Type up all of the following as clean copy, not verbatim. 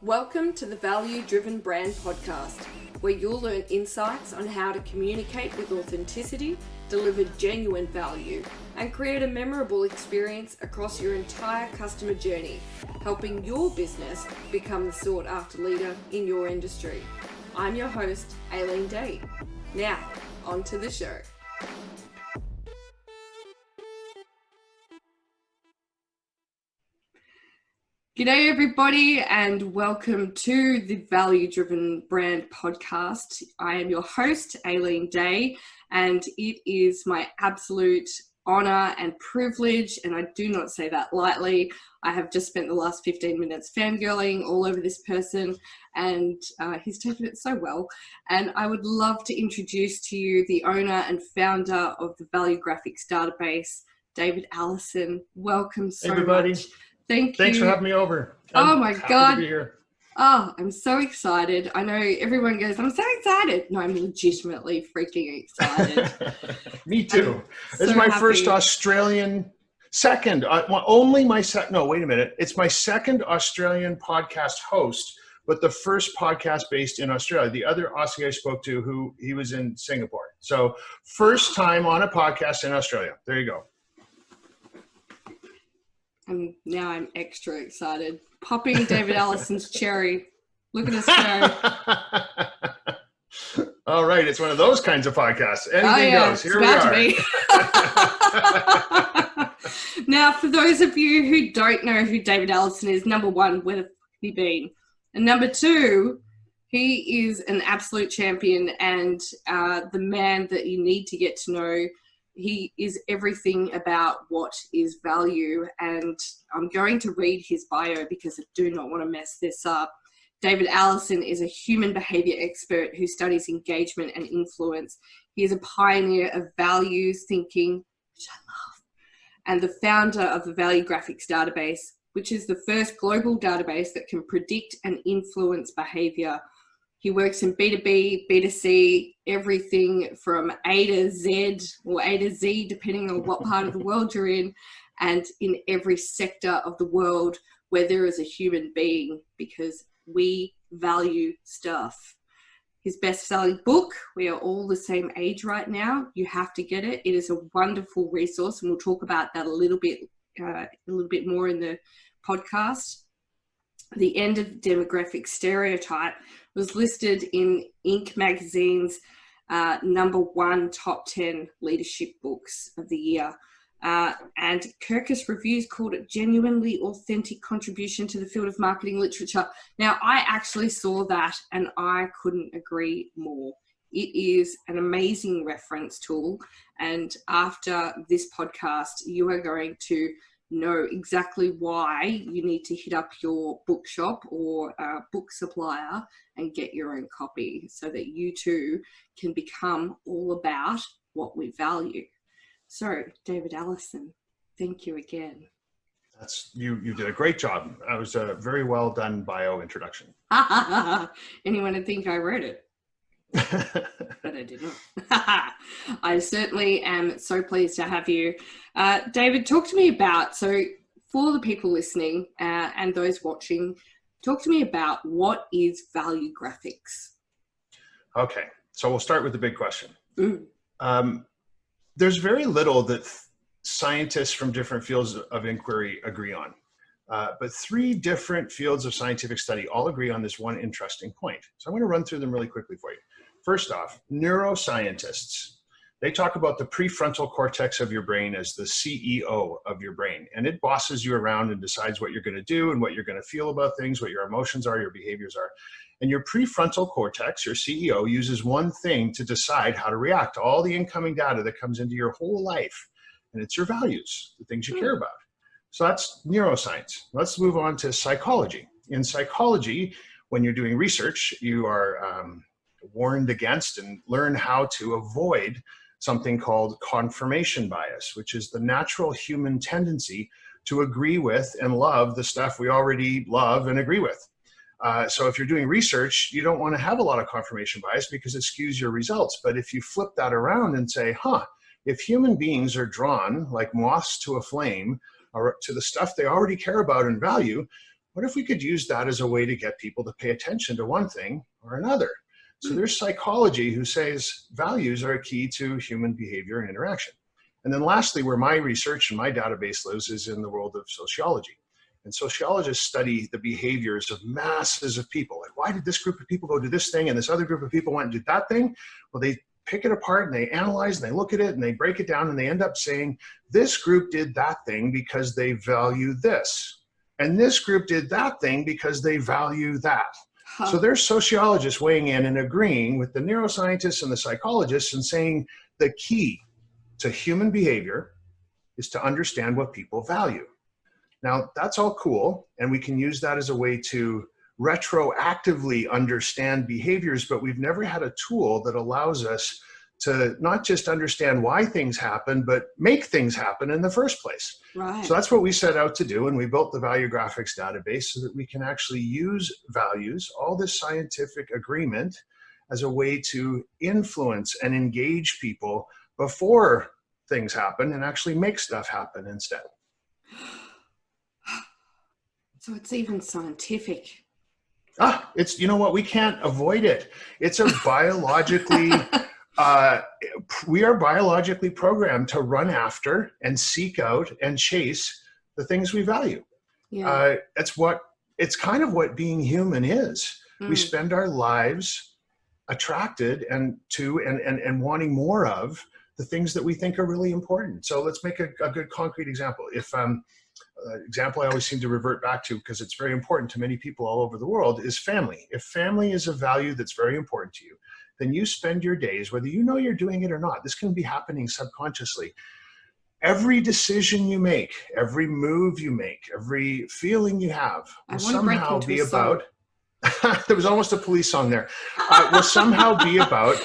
Welcome to the Value Driven Brand Podcast, where you'll learn insights on how to communicate with authenticity, deliver genuine value, and create a memorable experience across your entire customer journey, helping your business become the sought-after leader in your industry. I'm your host, Aileen. Now, on to the show. G'day everybody and welcome to the Value Driven Brand Podcast. I am your host, Aileen Day, and it is my absolute honor and privilege, and I do not say that lightly. I have just spent the last 15 minutes fangirling all over this person, and he's taken it so well. And I would love to introduce to you the owner and founder of the Valuegraphics Database, David Allison. Welcome so much. Thanks for having me over. Oh my God. To be here. Oh, I'm so excited. I know everyone goes, I'm so excited. No, I'm legitimately freaking excited. Me too. This is my first Australian, second, wait a minute. It's my second Australian podcast host, but the first podcast based in Australia. The other Aussie I spoke to, he was in Singapore. So first time on a podcast in Australia. There you go. And now I'm extra excited. Popping David Allison's cherry. Look at us go. All right. It's one of those kinds of podcasts. Anything goes. Here we are. Now, for those of you who don't know who David Allison is, number one, where have he been? And number two, he is an absolute champion and the man that you need to get to know. He is everything about what is value, and I'm going to read his bio because I do not want to mess this up. David Allison is a human behavior expert who studies engagement and influence. He is a pioneer of values thinking, which I love, and the founder of the Valuegraphics Database, which is the first global database that can predict and influence behavior. He works in B2B, B2C, everything from A to Z or A to Z, depending on what part of the world you're in, and in every sector of the world where there is a human being, because we value stuff. His best-selling book, We Are All the Same Age Right Now. You have to get it. It is a wonderful resource, and we'll talk about that a little bit more in the podcast. The End of Demographic Stereotype was listed in Inc. magazine's number one top 10 leadership books of the year. And Kirkus Reviews called it genuinely authentic contribution to the field of marketing literature. Now, I actually saw that and I couldn't agree more. It is an amazing reference tool. And after this podcast, you are going to know exactly why you need to hit up your bookshop or book supplier and get your own copy so that you too can become all about what we value. So, David Allison, thank you again. You did a great job. That was a very well done bio introduction. Anyone would think I wrote it. But I did not. I certainly am so pleased to have you. David, talk to me about, so for the people listening and those watching, talk to me about what is Valuegraphics? Okay, so we'll start with the big question. There's very little that scientists from different fields of inquiry agree on. But three different fields of scientific study all agree on this one interesting point. So I'm going to run through them really quickly for you. First off, neuroscientists, they talk about the prefrontal cortex of your brain as the CEO of your brain, and it bosses you around and decides what you're going to do and what you're going to feel about things, what your emotions are, your behaviors are. And your prefrontal cortex, your CEO, uses one thing to decide how to react to all the incoming data that comes into your whole life, and it's your values, the things you care about. So that's neuroscience. Let's move on to psychology. In psychology, when you're doing research, you are warned against and learn how to avoid something called confirmation bias, which is the natural human tendency to agree with and love the stuff we already love and agree with. So if you're doing research, you don't want to have a lot of confirmation bias because it skews your results. But if you flip that around and say, if human beings are drawn like moths to a flame or to the stuff they already care about and value, what if we could use that as a way to get people to pay attention to one thing or another? So there's psychology who says values are a key to human behavior and interaction. And then lastly, where my research and my database lives is in the world of sociology. And sociologists study the behaviors of masses of people. Like, why did this group of people go do this thing and this other group of people went and did that thing? Well, they pick it apart and they analyze and they look at it and they break it down and they end up saying, this group did that thing because they value this. And this group did that thing because they value that. Huh. So there's sociologists weighing in and agreeing with the neuroscientists and the psychologists and saying the key to human behavior is to understand what people value. Now, that's all cool, and we can use that as a way to retroactively understand behaviors, but we've never had a tool that allows us to not just understand why things happen, but make things happen in the first place. Right. So that's what we set out to do, and we built the Valuegraphics Database so that we can actually use values, all this scientific agreement, as a way to influence and engage people before things happen and actually make stuff happen instead. So it's even scientific. It's, you know what, we can't avoid it. It's a biologically, we are biologically programmed to run after and seek out and chase the things we value. Yeah. It's kind of what being human is. We spend our lives attracted and wanting more of the things that we think are really important. So let's make a good concrete example. If example I always seem to revert back to, because it's very important to many people all over the world, is family. If family is a value that's very important to you, then you spend your days, whether you know you're doing it or not, this can be happening subconsciously. Every decision you make, every move you make, every feeling you have will somehow be about, there was almost a police song there, will somehow be about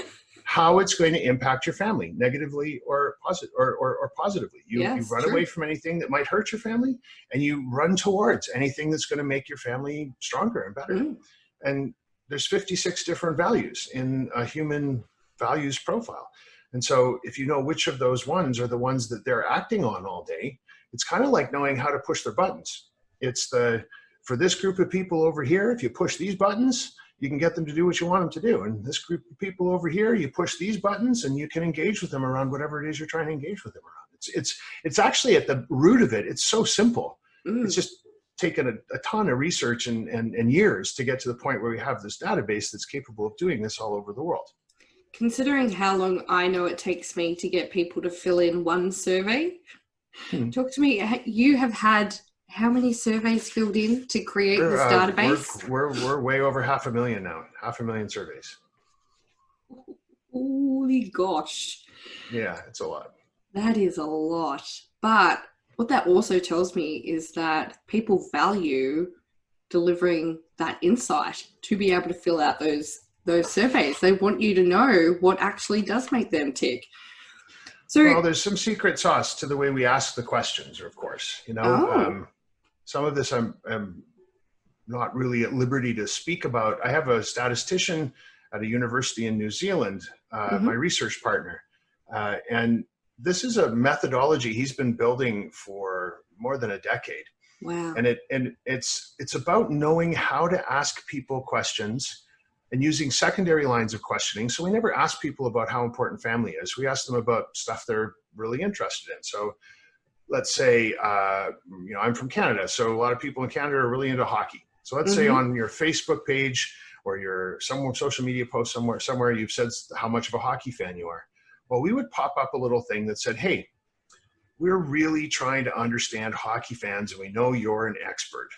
how it's going to impact your family, negatively or positively. You run away from anything that might hurt your family, and you run towards anything that's going to make your family stronger and better. And there's 56 different values in a human values profile. And so if you know which of those ones are the ones that they're acting on all day, it's kind of like knowing how to push their buttons. It's for this group of people over here, if you push these buttons, you can get them to do what you want them to do. And this group of people over here, you push these buttons and you can engage with them around whatever it is you're trying to engage with them around. It's actually at the root of it. It's so simple. It's just taken a ton of research and years to get to the point where we have this database that's capable of doing this all over the world. Considering how long I know it takes me to get people to fill in one survey, talk to me. You have had how many surveys filled in to create this database? We're way over 500,000 now. 500,000 surveys. Holy gosh. Yeah, it's a lot. That is a lot. But what that also tells me is that people value delivering that insight to be able to fill out those surveys. They want you to know what actually does make them tick. So, well, there's some secret sauce to the way we ask the questions, of course. You know, some of this I'm not really at liberty to speak about. I have a statistician at a university in New Zealand, my research partner, and this is a methodology he's been building for more than a decade. Wow! And it's about knowing how to ask people questions and using secondary lines of questioning. So we never ask people about how important family is. We ask them about stuff they're really interested in. So let's say, you know, I'm from Canada, so a lot of people in Canada are really into hockey. So let's say on your Facebook page or your social media post somewhere you've said how much of a hockey fan you are. Well, we would pop up a little thing that said, hey, we're really trying to understand hockey fans and we know you're an expert.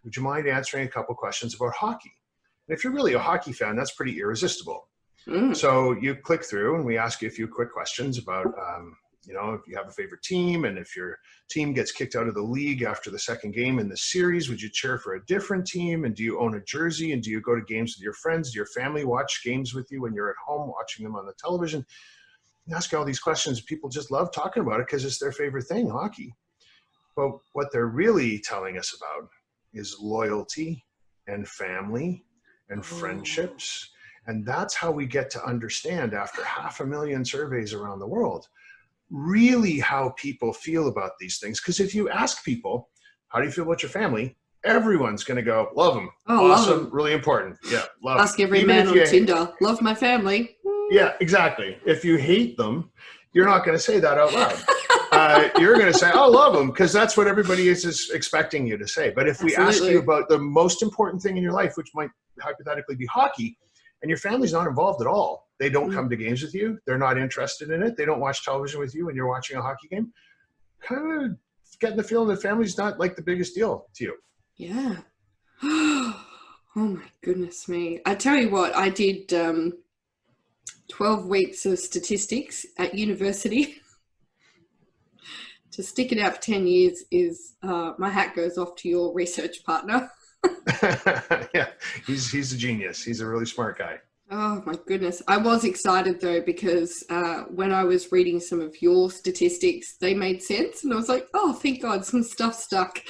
Would you mind answering a couple questions about hockey? And if you're really a hockey fan, that's pretty irresistible. So you click through and we ask you a few quick questions about, you know, if you have a favorite team and if your team gets kicked out of the league after the second game in the series, would you cheer for a different team? And do you own a jersey? And do you go to games with your friends? Do your family watch games with you when you're at home watching them on the television? You ask all these questions. People just love talking about it because it's their favorite thing, hockey. But what they're really telling us about is loyalty and family and friendships. And that's how we get to understand, after 500,000 surveys around the world, really how people feel about these things. Because if you ask people, how do you feel about your family? everyone's going to go, love them. Oh, Awesome. love 'em. Really important. Yeah. Love Ask every Even man if on you, Tinder, love my family. yeah, exactly. If you hate them, you're not going to say that out loud. You're going to say, "I love them," because that's what everybody is expecting you to say. But if we ask you about the most important thing in your life, which might hypothetically be hockey, and your family's not involved at all, they don't come to games with you, they're not interested in it, they don't watch television with you when you're watching a hockey game, kind of getting the feeling that family's not like the biggest deal to you. Yeah. Oh my goodness me. I tell you what, I did 12 weeks of statistics at university. To stick it out for 10 years is, my hat goes off to your research partner. Yeah, he's a genius. He's a really smart guy. Oh my goodness. I was excited though, because when I was reading some of your statistics, they made sense. And I was like, oh, thank God, some stuff stuck.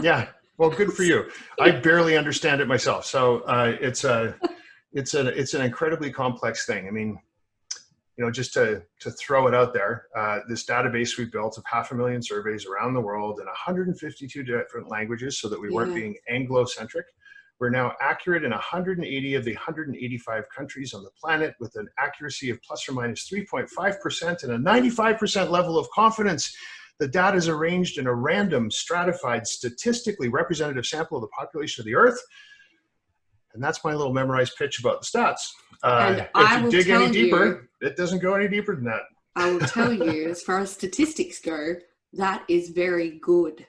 Yeah. Well, good for you. I barely understand it myself. So it's an incredibly complex thing. I mean, you know, just to throw it out there, this database we built of 500,000 surveys around the world in 152 different languages so that we weren't being Anglo-centric. We're now accurate in 180 of the 185 countries on the planet with an accuracy of plus or minus 3.5% and a 95% level of confidence. The data is arranged in a random, stratified, statistically representative sample of the population of the Earth. And that's my little memorized pitch about the stats. If you dig any deeper, it doesn't go any deeper than that. I will tell you, as far as statistics go, that is very good.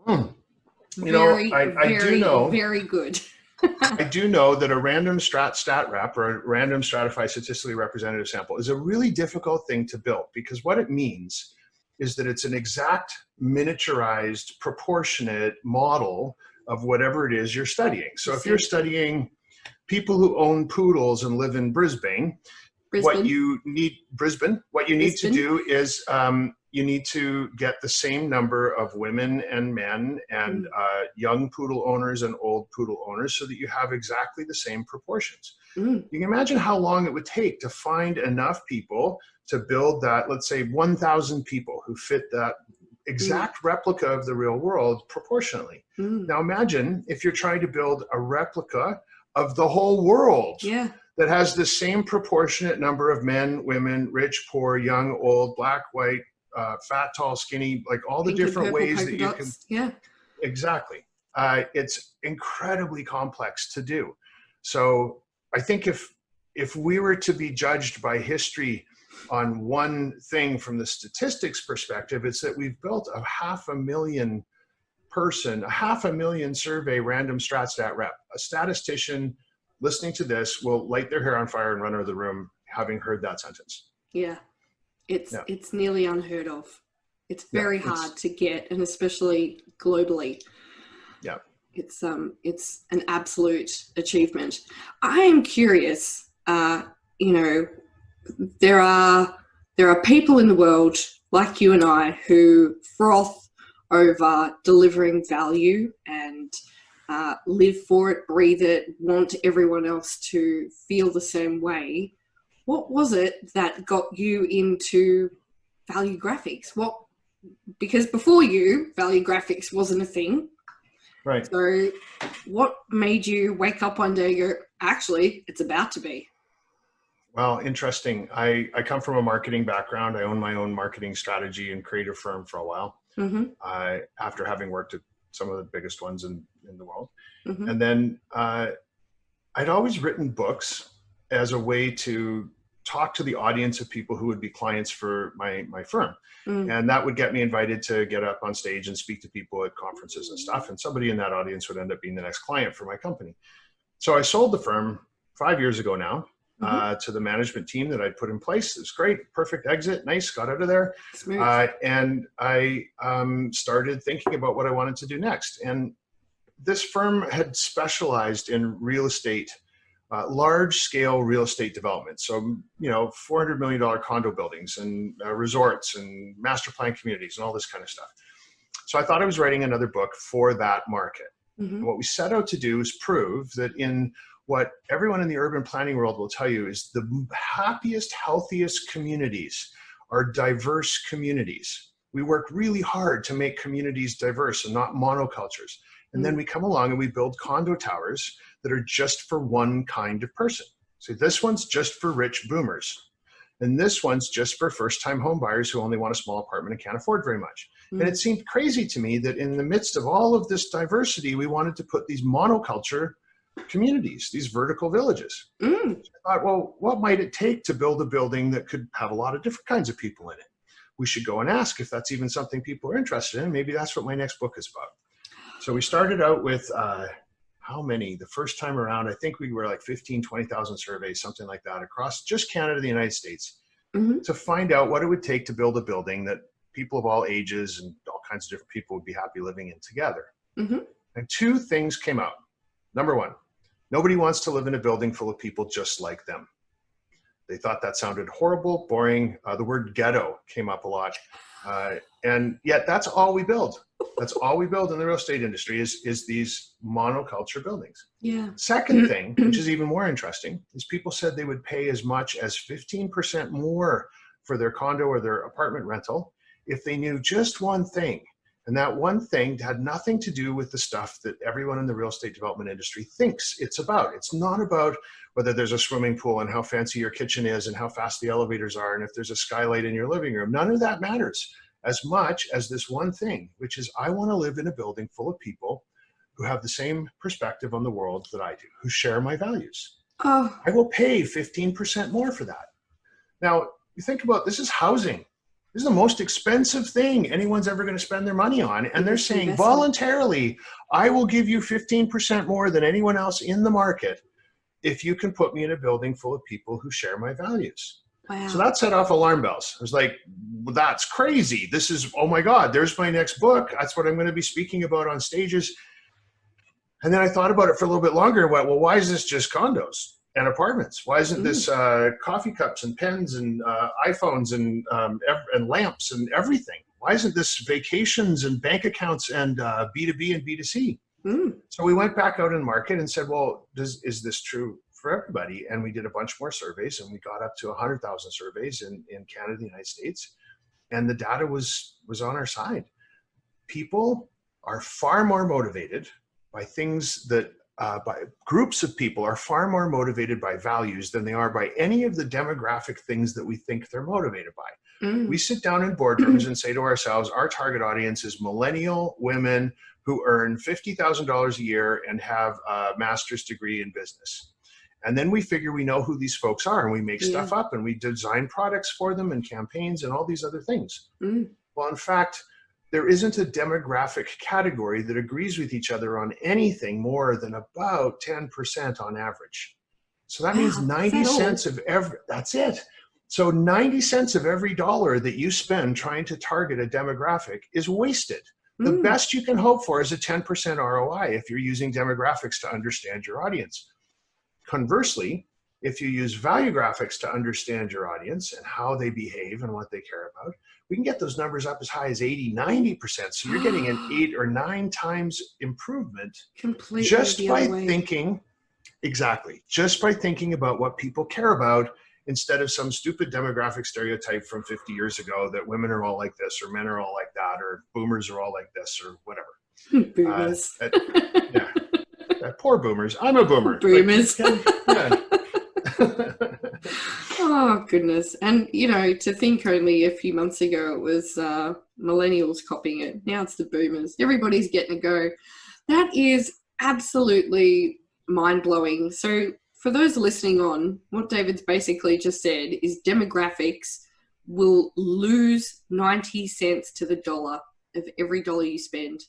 You know, I do know, very good. I do know that a random stat rep or a random stratified statistically representative sample is a really difficult thing to build, because what it means is that it's an exact miniaturized proportionate model of whatever it is you're studying. So if you're studying people who own poodles and live in Brisbane, what you need to do is you need to get the same number of women and men and young poodle owners and old poodle owners so that you have exactly the same proportions. You can imagine how long it would take to find enough people to build that, let's say 1,000 people who fit that exact replica of the real world proportionally. Now imagine if you're trying to build a replica of the whole world that has the same proportionate number of men, women, rich, poor, young, old, black, white, fat, tall, skinny, like all the different ways that you can. Yeah, exactly. It's incredibly complex to do. So I think if we were to be judged by history on one thing from the statistics perspective, it's that we've built a 500,000 survey random stat rep. A statistician listening to this will light their hair on fire and run out of the room having heard that sentence. Yeah, it's nearly unheard of. It's very hard to get, and especially globally. Yeah, it's an absolute achievement. I am curious. You know, there are people in the world like you and I who froth over delivering value and live for it, breathe it, want everyone else to feel the same way. What was it that got you into value graphics? Because before you, value graphics wasn't a thing. Right. So what made you wake up one day and go, actually, it's about to be? Well, interesting. I come from a marketing background. I own my own marketing strategy and creative firm for a while, after having worked at some of the biggest ones in the world. And then I'd always written books as a way to talk to the audience of people who would be clients for my firm. And that would get me invited to get up on stage and speak to people at conferences and stuff. And somebody in that audience would end up being the next client for my company. So I sold the firm 5 years ago now. To the management team that I'd put in place. It was great, perfect exit, nice, got out of there. And I started thinking about what I wanted to do next. And this firm had specialized in real estate, large scale real estate development. So, you know, $400 million condo buildings and resorts and master plan communities and all this kind of stuff. So I thought I was writing another book for that market. And what we set out to do is prove that in what everyone in the urban planning world will tell you is the happiest, healthiest communities are diverse communities. We work really hard to make communities diverse and not monocultures. And then we come along and we build condo towers that are just for one kind of person. So this one's just for rich boomers. And this one's just for first-time home buyers who only want a small apartment and can't afford very much. And it seemed crazy to me that in the midst of all of this diversity, we wanted to put these monoculture communities, these vertical villages. I thought, well, what might it take to build a building that could have a lot of different kinds of people in it? We should go and ask if that's even something people are interested in. Maybe that's what my next book is about. So we started out with how many? The first time around, I think we were like 15, 20,000 surveys, something like that, across just Canada, the United States, to find out what it would take to build a building that people of all ages and all kinds of different people would be happy living in together. And two things came out. Number one, nobody wants to live in a building full of people just like them. They thought that sounded horrible, boring. The word ghetto came up a lot. And yet that's all we build. That's all we build in the real estate industry is these monoculture buildings. Yeah. Second thing, which is even more interesting, is people said they would pay as much as 15% more for their condo or their apartment rental if they knew just one thing. And that one thing had nothing to do with the stuff that everyone in the real estate development industry thinks it's about. It's not about whether there's a swimming pool and how fancy your kitchen is and how fast the elevators are and if there's a skylight in your living room. None of that matters as much as this one thing, which is I want to live in a building full of people who have the same perspective on the world that I do, who share my values. I will pay 15% more for that. Now, you think about this is housing. This is the most expensive thing anyone's ever going to spend their money on. And they're saying voluntarily, I will give you 15% more than anyone else in the market if you can put me in a building full of people who share my values. Wow. So that set off alarm bells. I was like, well, that's crazy. This is, oh my God, there's my next book. That's what I'm going to be speaking about on stages. And then I thought about it for a little bit longer and went, well, why is this just condos and apartments? Why isn't this coffee cups and pens and iPhones and lamps and everything? Why isn't this vacations and bank accounts and B2B and B2C? So we went back out in market and said, well, is this true for everybody? And we did a bunch more surveys and we got up to 100,000 surveys in Canada, the United States. And the data was on our side. People are far more motivated by things that by groups of people are far more motivated by values than they are by any of the demographic things that we think they're motivated by. We sit down in boardrooms and say to ourselves, our target audience is millennial women who earn $50,000 a year and have a master's degree in business. And then we figure we know who these folks are and we make stuff up and we design products for them and campaigns and all these other things. Well, in fact, there isn't a demographic category that agrees with each other on anything more than about 10% on average. So that means 90 cents of every, that's it. So 90 cents of every dollar that you spend trying to target a demographic is wasted. The best you can hope for is a 10% ROI if you're using demographics to understand your audience. Conversely, if you use value graphics to understand your audience and how they behave and what they care about, we can get those numbers up as high as 80, 90%. So you're getting an 8 or 9 times improvement just by thinking, just by thinking about what people care about instead of some stupid demographic stereotype from 50 years ago that women are all like this or men are all like that or boomers are all like this or whatever. Boomers. Poor boomers. I'm a boomer. Boomers. Oh, goodness. And, you know, to think only a few months ago it was millennials copying it. Now it's the boomers. Everybody's getting a go. That is absolutely mind-blowing. So for those listening on, what David's basically just said is demographics will lose 90 cents to the dollar of every dollar you spend.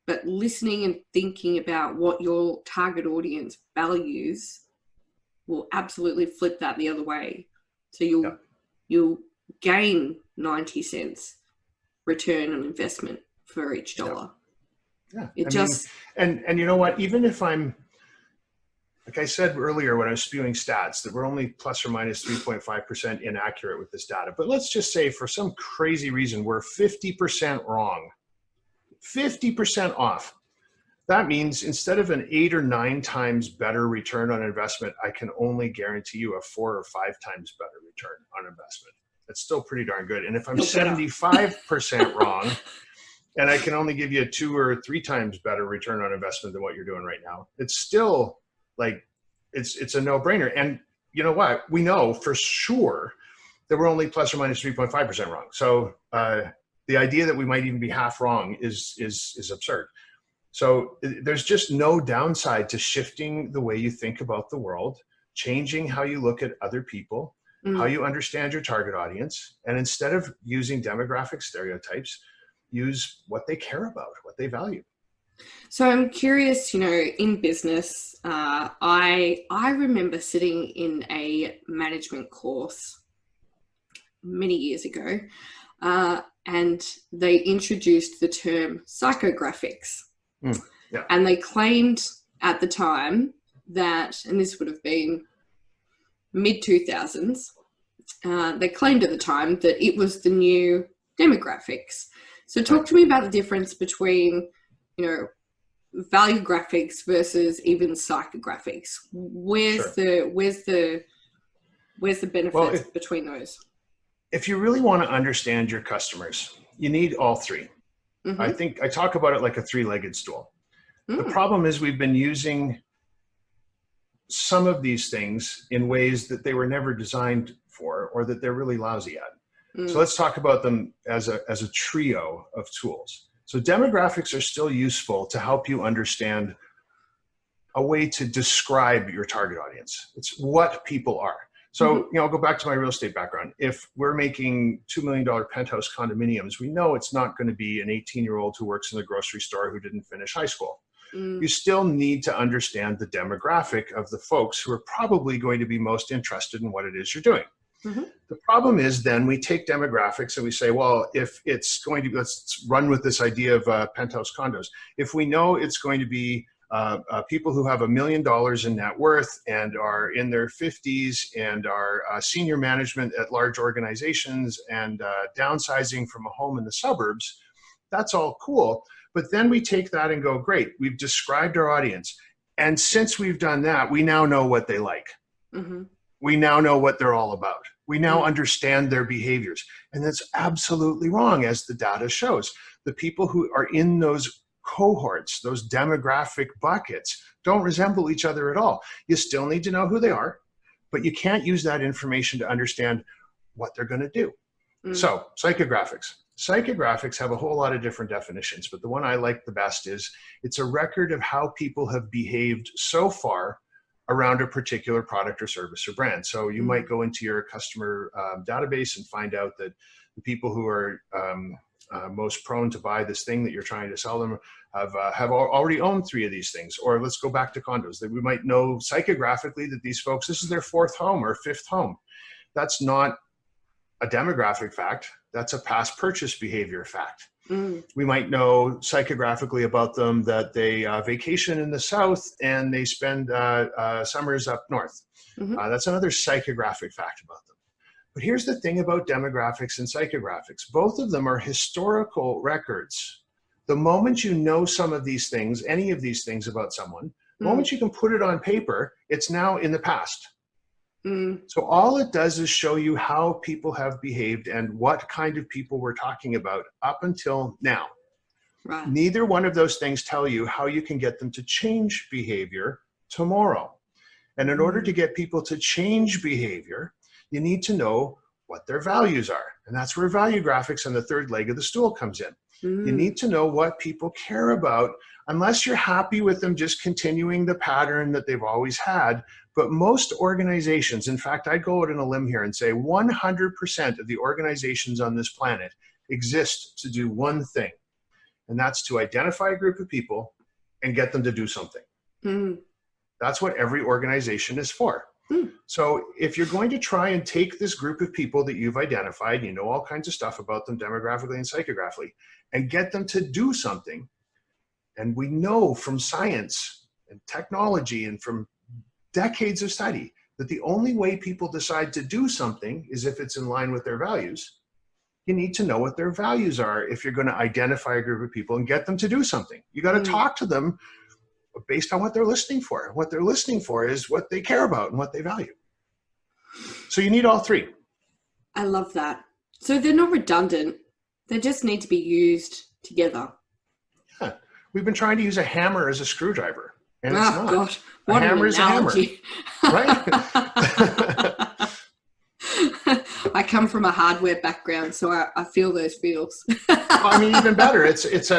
But listening and thinking about what your target audience values will absolutely flip that the other way. So you'll gain 90 cents return on investment for each dollar. Yeah. And you know what, even if I'm, like I said earlier when I was spewing stats, that we're only plus or minus 3.5% inaccurate with this data. But let's just say for some crazy reason, we're 50% wrong, 50% off. That means instead of an 8 or 9 times better return on investment, I can only guarantee you a 4 or 5 times better return on investment. That's still pretty darn good. And if I'm 75% wrong, and I can only give you a 2 or 3 times better return on investment than what you're doing right now, it's still like, it's a no-brainer. And you know what? We know for sure that we're only plus or minus 3.5% wrong. So the idea that we might even be half wrong is absurd. So there's just no downside to shifting the way you think about the world, changing how you look at other people, how you understand your target audience, and instead of using demographic stereotypes, use what they care about, what they value. So I'm curious, in business, I remember sitting in a management course many years ago, and they introduced the term psychographics. Yeah. And they claimed at the time that, and this would have been mid-2000s, they claimed at the time that it was the new demographics. So talk to me about the difference between, value graphics versus even psychographics. Where's the benefits between those? If you really want to understand your customers, you need all three. Mm-hmm. I think I talk about it like a 3-legged stool. The problem is we've been using some of these things in ways that they were never designed for, or that they're really lousy at. So let's talk about them as a trio of tools. So demographics are still useful to help you understand a way to describe your target audience. It's what people are. So, I'll go back to my real estate background. If we're making $2 million penthouse condominiums, we know it's not going to be an 18-year-old who works in the grocery store who didn't finish high school. You still need to understand the demographic of the folks who are probably going to be most interested in what it is you're doing. The problem is then we take demographics and we say, well, if it's going to be, let's run with this idea of penthouse condos. If we know it's going to be people who have $1 million in net worth and are in their 50s and are senior management at large organizations and downsizing from a home in the suburbs, that's all cool. But then we take that and go, great, we've described our audience. And since we've done that, we now know what they like. We now know what they're all about. We now understand their behaviors. And that's absolutely wrong, as the data shows. The people who are in those cohorts, those demographic buckets, don't resemble each other at all. You still need to know who they are, but you can't use that information to understand what they're going to do. So psychographics. Psychographics have a whole lot of different definitions, but the one I like the best is it's a record of how people have behaved so far around a particular product or service or brand. So you might go into your customer database and find out that the people who are most prone to buy this thing that you're trying to sell them have already owned 3 of these things. Or let's go back to condos, that we might know psychographically that these folks, this is their 4th home or 5th home. That's not a demographic fact. That's a past purchase behavior fact. We might know psychographically about them that they vacation in the South and they spend summers up north. That's another psychographic fact about them. But here's the thing about demographics and psychographics. Both of them are historical records. The moment you know some of these things, any of these things about someone, the moment you can put it on paper, it's now in the past. So all it does is show you how people have behaved and what kind of people we're talking about up until now. Right. Neither one of those things tell you how you can get them to change behavior tomorrow. And in order to get people to change behavior, you need to know what their values are. And that's where value graphics and the 3rd leg of the stool comes in. You need to know what people care about, unless you're happy with them just continuing the pattern that they've always had. But most organizations, in fact, I'd go out on a limb here and say 100% of the organizations on this planet exist to do one thing, and that's to identify a group of people and get them to do something. That's what every organization is for. So if you're going to try and take this group of people that you've identified, you know all kinds of stuff about them demographically and psychographically, and get them to do something, and we know from science and technology and from decades of study that the only way people decide to do something is if it's in line with their values. You need to know what their values are if you're going to identify a group of people and get them to do something. You got to talk to them based on what they're listening for. What they're listening for is what they care about and what they value. So you need all 3. I love that. So they're not redundant. They just need to be used together. Yeah. We've been trying to use a hammer as a screwdriver, and it's Oh, not. God. What a an hammer is a hammer, analogy. right? I come from a hardware background, so I feel those feels. Well, I mean, even better. It's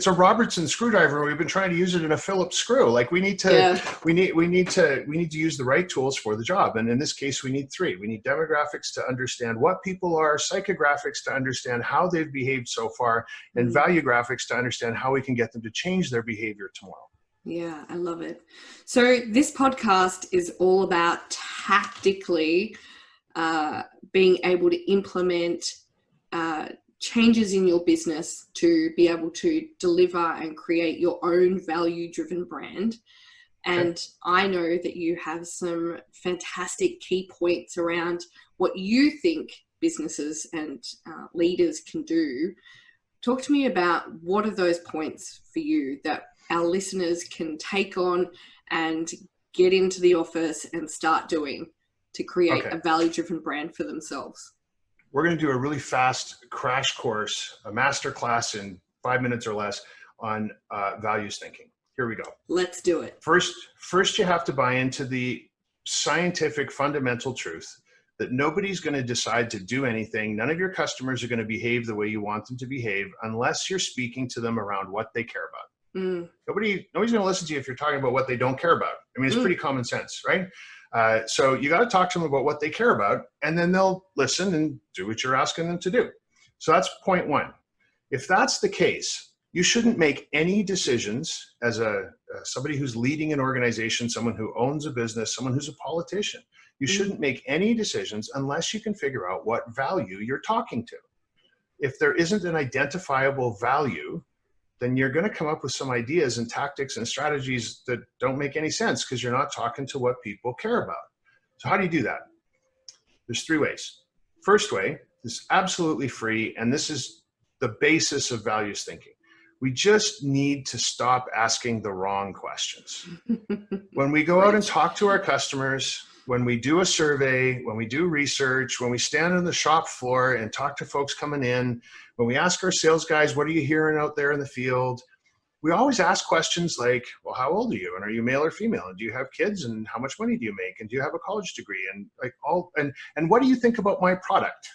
a Robertson screwdriver. We've been trying to use it in a Phillips screw. Like we need to use the right tools for the job. And in this case, we need three. We need demographics to understand what people are, psychographics to understand how they've behaved so far, and value graphics to understand how we can get them to change their behavior tomorrow. Yeah, I love it. So this podcast is all about tactically being able to implement changes in your business to be able to deliver and create your own value-driven brand. And I know that you have some fantastic key points around what you think businesses and leaders can do. Talk to me about what are those points for you that our listeners can take on and get into the office and start doing to create a value-driven brand for themselves. We're going to do a really fast crash course, a master class in 5 minutes or less on values thinking. Here we go. Let's do it. First, you have to buy into the scientific fundamental truth that nobody's going to decide to do anything. None of your customers are going to behave the way you want them to behave unless you're speaking to them around what they care about. Nobody's going to listen to you if you're talking about what they don't care about. I mean, it's pretty common sense, right? So you got to talk to them about what they care about, and then they'll listen and do what you're asking them to do. So that's point one. If that's the case, you shouldn't make any decisions as somebody who's leading an organization, someone who owns a business, someone who's a politician. You shouldn't make any decisions unless you can figure out what value you're talking to. If there isn't an identifiable value, then you're going to come up with some ideas and tactics and strategies that don't make any sense because you're not talking to what people care about. So how do you do that? There's three ways. First way is absolutely free, and this is the basis of values thinking. We just need to stop asking the wrong questions. When we go out and talk to our customers, when we do a survey, when we do research, when we stand on the shop floor and talk to folks coming in, when we ask our sales guys, what are you hearing out there in the field? We always ask questions like, well, how old are you? And are you male or female? And do you have kids? And how much money do you make? And do you have a college degree? And and what do you think about my product?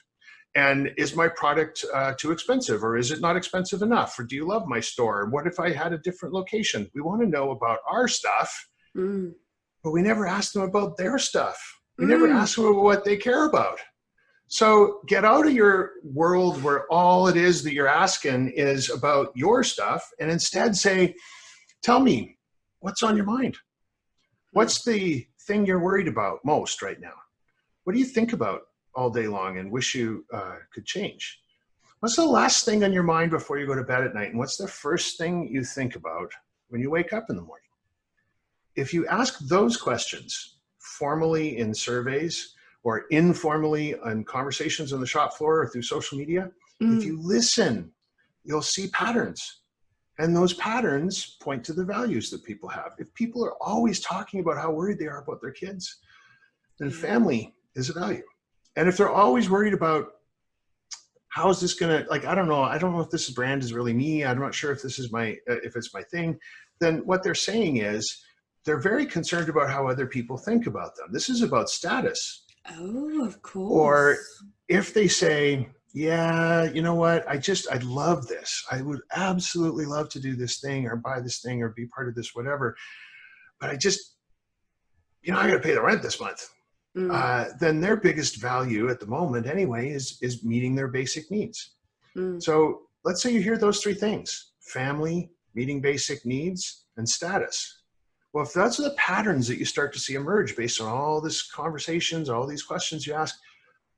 And is my product too expensive, or is it not expensive enough? Or do you love my store? What if I had a different location? We want to know about our stuff, but we never ask them about their stuff. We never ask them about what they care about. So get out of your world where all it is that you're asking is about your stuff, and instead say, tell me, what's on your mind? What's the thing you're worried about most right now? What do you think about all day long and wish you could change? What's the last thing on your mind before you go to bed at night? And what's the first thing you think about when you wake up in the morning? If you ask those questions formally in surveys or informally in conversations on the shop floor or through social media, if you listen, you'll see patterns. And those patterns point to the values that people have. If people are always talking about how worried they are about their kids, then family is a value. And if they're always worried about how is this going to, I don't know if this brand is really me. I'm not sure if this is if it's my thing. Then what they're saying is they're very concerned about how other people think about them. This is about status. Oh, of course. Or if they say, yeah, you know what? I love this. I would absolutely love to do this thing or buy this thing or be part of this, whatever. But I got to pay the rent this month. Then their biggest value at the moment anyway is meeting their basic needs. So let's say you hear those three things: family, meeting basic needs, and status. Well, if those are the patterns that you start to see emerge based on all these conversations, all these questions you ask,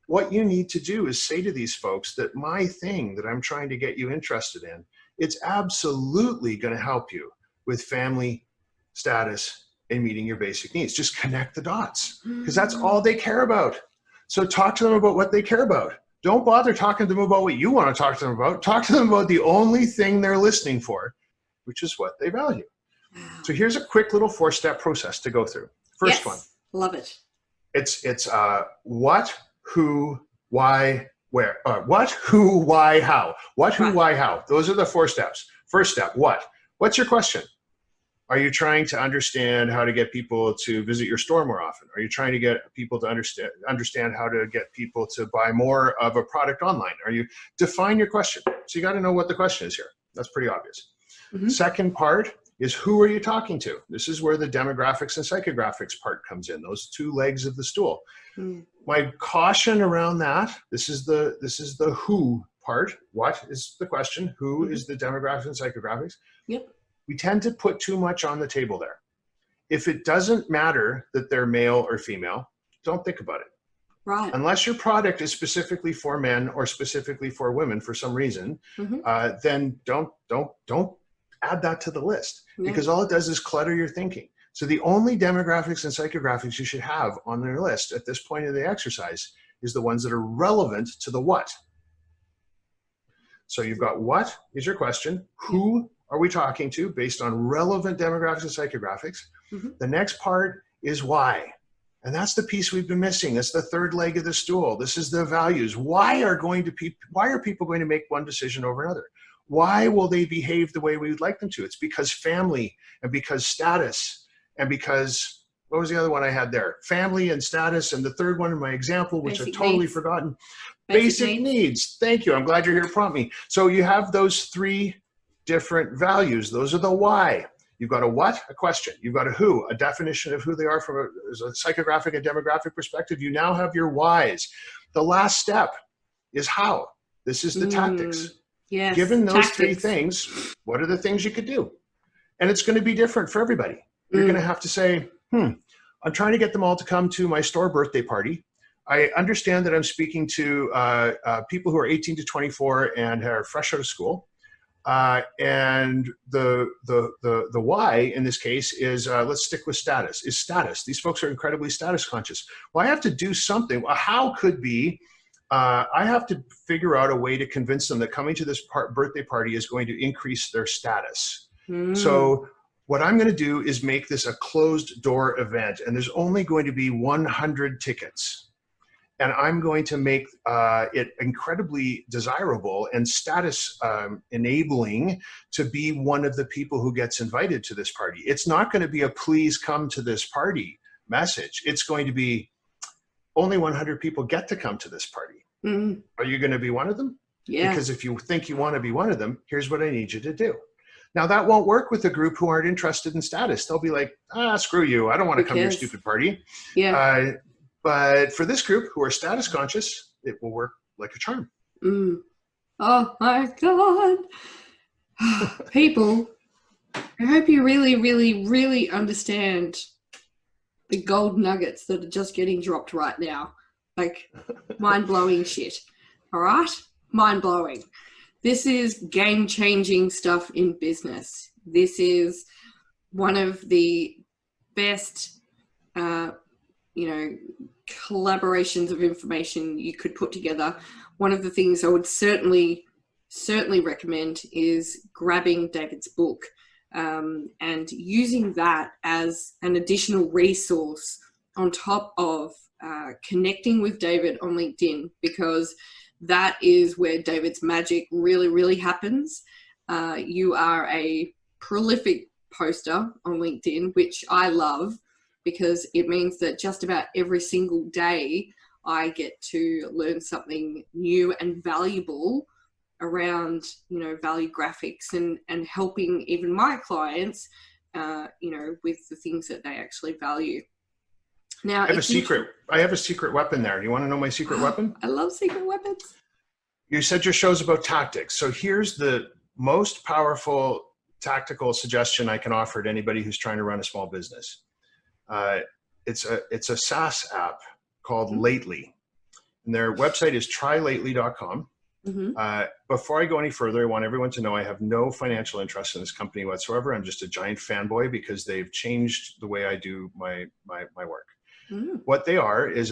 what you need to do is say to these folks that my thing that I'm trying to get you interested in, it's absolutely going to help you with family, status, and meeting your basic needs. Just connect the dots because that's all they care about. So talk to them about what they care about. Don't bother talking to them about what you want to talk to them about. Talk to them about the only thing they're listening for, which is what they value. So here's a quick little 4-step process to go through. First one. Love it. It's what, who, why, What, who, why, how. What, who, Right. why, how. Those are the 4 steps. First step, what? What's your question? Are you trying to understand how to get people to visit your store more often? Are you trying to get people to understand how to get people to buy more of a product online? Define your question. So you got to know what the question is here. That's pretty obvious. Mm-hmm. Second part is, who are you talking to? This is where the demographics and psychographics part comes in, those 2 legs of the stool. Mm. My caution around that, this is the who part. What is the question? Who is the demographics and psychographics? Yep. We tend to put too much on the table there. If it doesn't matter that they're male or female, don't think about it. Right. Unless your product is specifically for men or specifically for women for some reason, then don't add that to the list, because all it does is clutter your thinking. So the only demographics and psychographics you should have on their list at this point of the exercise is the ones that are relevant to the what. So you've got what is your question, who are we talking to based on relevant demographics and psychographics. The next part is why. And that's the piece we've been missing. That's the 3rd leg of the stool. This is the values. Why are people going to make one decision over another? Why will they behave the way we would like them to? It's because family, and because status, and because, what was the other one I had there? Family and status, and the 3rd one in my example, which I've totally forgotten. Basic needs. Thank you. I'm glad you're here to prompt me. So you have those 3 different values. Those are the why. You've got a what, a question. You've got a who, a definition of who they are from a psychographic and demographic perspective. You now have your whys. The last step is how. This is the tactics. Yes, given those 3 things, what are the things you could do? And it's going to be different for everybody. You're going to have to say, I'm trying to get them all to come to my store birthday party. I understand that I'm speaking to people who are 18 to 24 and are fresh out of school. And the why in this case is, let's stick with status, is status. These folks are incredibly status conscious. Well, I have to do something. How could be, I have to figure out a way to convince them that coming to this birthday party is going to increase their status. So what I'm going to do is make this a closed door event, and there's only going to be 100 tickets. And I'm going to make it incredibly desirable and status enabling to be one of the people who gets invited to this party. It's not going to be a please come to this party message. It's going to be only 100 people get to come to this party. Are you going to be one of them? Yeah. Because if you think you want to be one of them, here's what I need you to do. Now, that won't work with a group who aren't interested in status. They'll be like, screw you. I don't want to come to your stupid party. Yeah. But for this group who are status conscious, it will work like a charm. Oh my God. People, I hope you really, really, really understand the gold nuggets that are just getting dropped right now. Like mind-blowing shit. All right? Mind-blowing. This is game-changing stuff in business. This is one of the best collaborations of information you could put together. One of the things I would certainly recommend is grabbing David's book and using that as an additional resource on top of connecting with David on LinkedIn, because that is where David's magic really, really happens. You are a prolific poster on LinkedIn, which I love, because it means that just about every single day I get to learn something new and valuable around, value graphics and helping even my clients, with the things that they actually value. Now, I have a secret weapon there. Do you want to know my secret weapon? I love secret weapons. You said your show's about tactics. So here's the most powerful tactical suggestion I can offer to anybody who's trying to run a small business. It's a SaaS app called Lately, and their website is trylately.com. Before I go any further, I want everyone to know I have no financial interest in this company whatsoever. I'm just a giant fanboy because they've changed the way I do my work. What they are is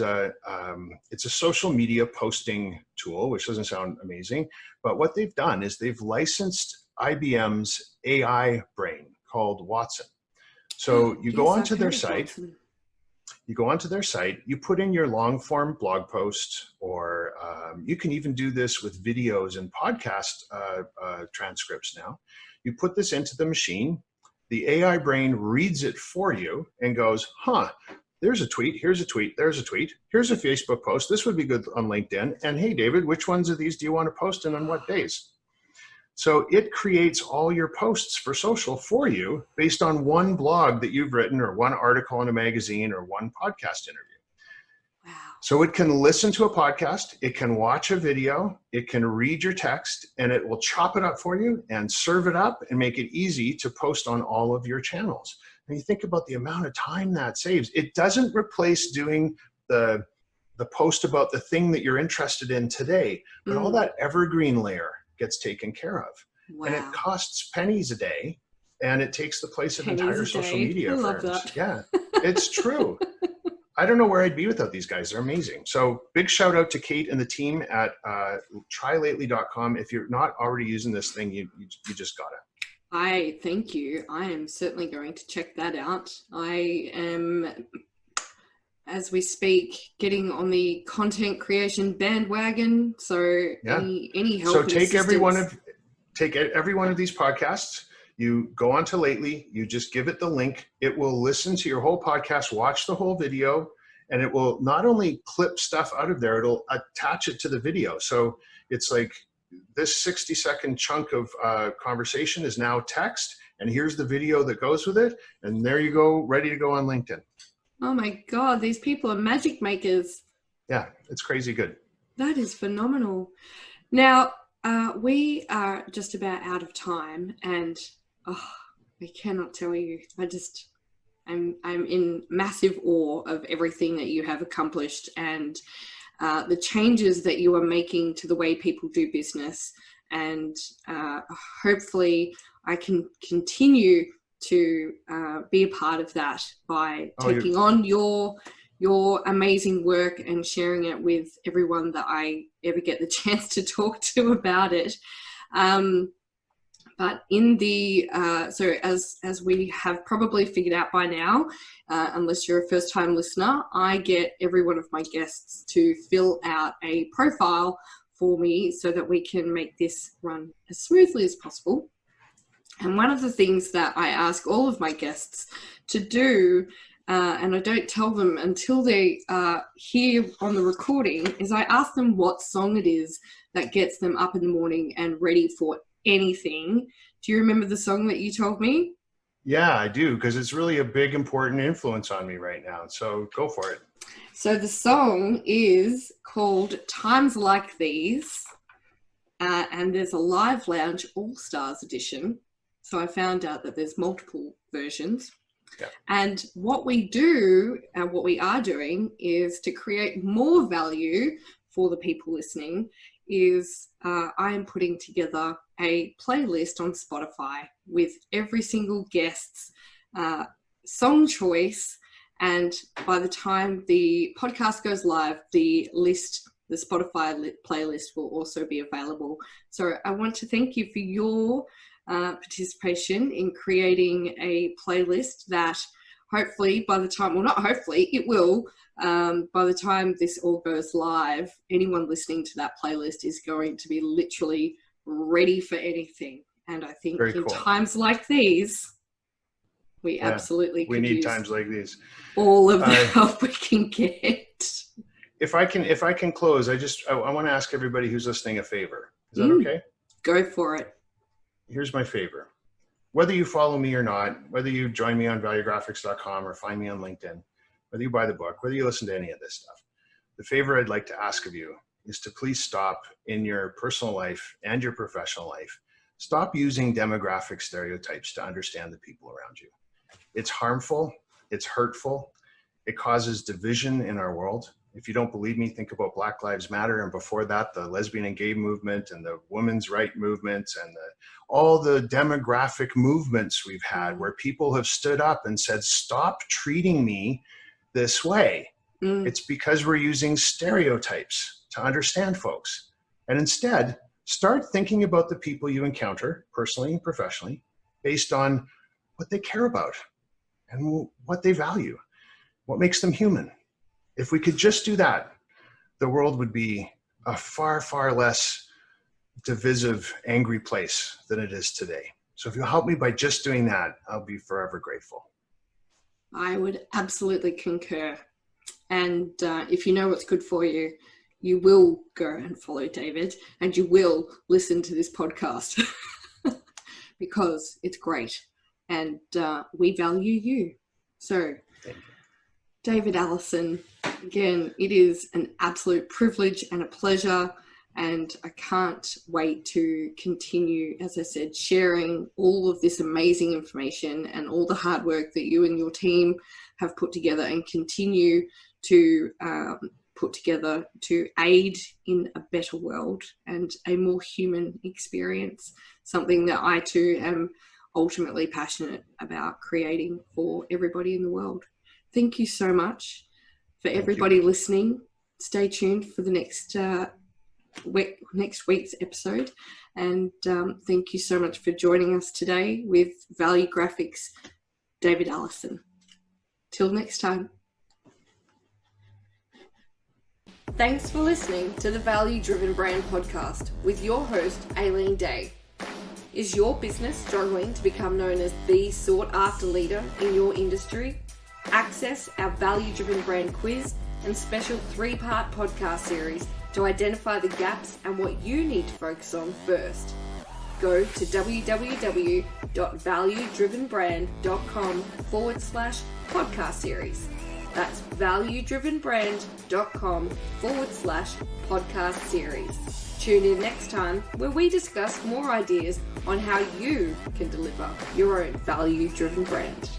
it's a social media posting tool, which doesn't sound amazing, but what they've done is they've licensed IBM's AI brain called Watson. So you go onto their site. You go onto their site, you put in your long form blog post, or you can even do this with videos and podcast transcripts now. You put this into the machine, the AI brain reads it for you and goes, huh, there's a tweet, here's a tweet, there's a tweet, here's a Facebook post, this would be good on LinkedIn, and hey, David, which ones of these do you want to post and on what days? So it creates all your posts for social for you based on one blog that you've written or one article in a magazine or one podcast interview. Wow. So it can listen to a podcast, it can watch a video, it can read your text, and it will chop it up for you and serve it up and make it easy to post on all of your channels. And you think about the amount of time that saves. It doesn't replace doing the post about the thing that you're interested in today, but all that evergreen layer gets taken care of. Wow. And it costs pennies a day, and it takes the place of Pennies entire a social day. media I love firms. that. Yeah, it's true. I don't know where I'd be without these guys. They're amazing. So big shout out to Kate and the team at trylately.com. If you're not already using this thing, you just got it. I thank you. I am certainly going to check that out. I am, as we speak, getting on the content creation bandwagon. So any help. So and take every assistance. every one of these podcasts. You go on to Lately, you just give it the link. It will listen to your whole podcast, watch the whole video, and it will not only clip stuff out of there, it'll attach it to the video. So it's like this 60-second chunk of conversation is now text, and here's the video that goes with it. And there you go, ready to go on LinkedIn. Oh my God, these people are magic makers. Yeah, it's crazy good. That is phenomenal. Now, we are just about out of time, and I cannot tell you. I'm in massive awe of everything that you have accomplished and the changes that you are making to the way people do business. And hopefully I can continue to be a part of that by taking on your amazing work and sharing it with everyone that I ever get the chance to talk to about it. But in the, so as we have probably figured out by now, unless you're a first time listener, I get every one of my guests to fill out a profile for me so that we can make this run as smoothly as possible. And one of the things that I ask all of my guests to do, and I don't tell them until they hear on the recording, is I ask them what song it is that gets them up in the morning and ready for anything. Do you remember the song that you told me? Yeah, I do, because it's really a big, important influence on me right now. So go for it. So the song is called Times Like These, and there's a Live Lounge All-Stars edition. So I found out that there's multiple versions. Yeah. And what we do, and what we are doing, is to create more value for the people listening, is I am putting together a playlist on Spotify with every single guest's song choice. And by the time the podcast goes live, the Spotify playlist will also be available. So I want to thank you for your participation in creating a playlist that hopefully by the time, well, not hopefully, it will, by the time this all goes live, anyone listening to that playlist is going to be literally ready for anything. And I think in times like these, we absolutely could need use times like these. All of the help we can get. If I can close, I want to ask everybody who's listening a favor. Is that okay? Go for it. Here's my favor. Whether you follow me or not, whether you join me on valuegraphics.com or find me on LinkedIn, whether you buy the book, whether you listen to any of this stuff, the favor I'd like to ask of you is to please stop in your personal life and your professional life. Stop using demographic stereotypes to understand the people around you. It's harmful. It's hurtful. It causes division in our world. If you don't believe me, think about Black Lives Matter, and before that, the lesbian and gay movement and the women's right movements and all the demographic movements we've had where people have stood up and said, stop treating me this way. It's because we're using stereotypes to understand folks. And instead, start thinking about the people you encounter personally and professionally based on what they care about and what they value. what makes them human. If we could just do that, the world would be a far, far less divisive, angry place than it is today. So if you help me by just doing that, I'll be forever grateful. I would absolutely concur. And if you know what's good for you, you will go and follow David, and you will listen to this podcast because it's great, and we value you. So, Thank you. David, Allison, again, it is an absolute privilege and a pleasure, and I can't wait to continue, as I said, sharing all of this amazing information and all the hard work that you and your team have put together and continue to put together to aid in a better world and a more human experience, something that I too am ultimately passionate about creating for everybody in the world. Thank you so much for everybody listening. Stay tuned for the next week's episode, and thank you so much for joining us today with Valuegraphics David Allison. Till next time. Thanks for listening to the Value Driven Brand Podcast with your host, Aileen Day. Is your business struggling to become known as the sought-after leader in your industry? Access our Value Driven Brand Quiz and special 3-part podcast series to identify the gaps and what you need to focus on first. Go to www.valuedrivenbrand.com/podcast series. That's valuedrivenbrand.com/podcast series. Tune in next time where we discuss more ideas on how you can deliver your own value-driven brand.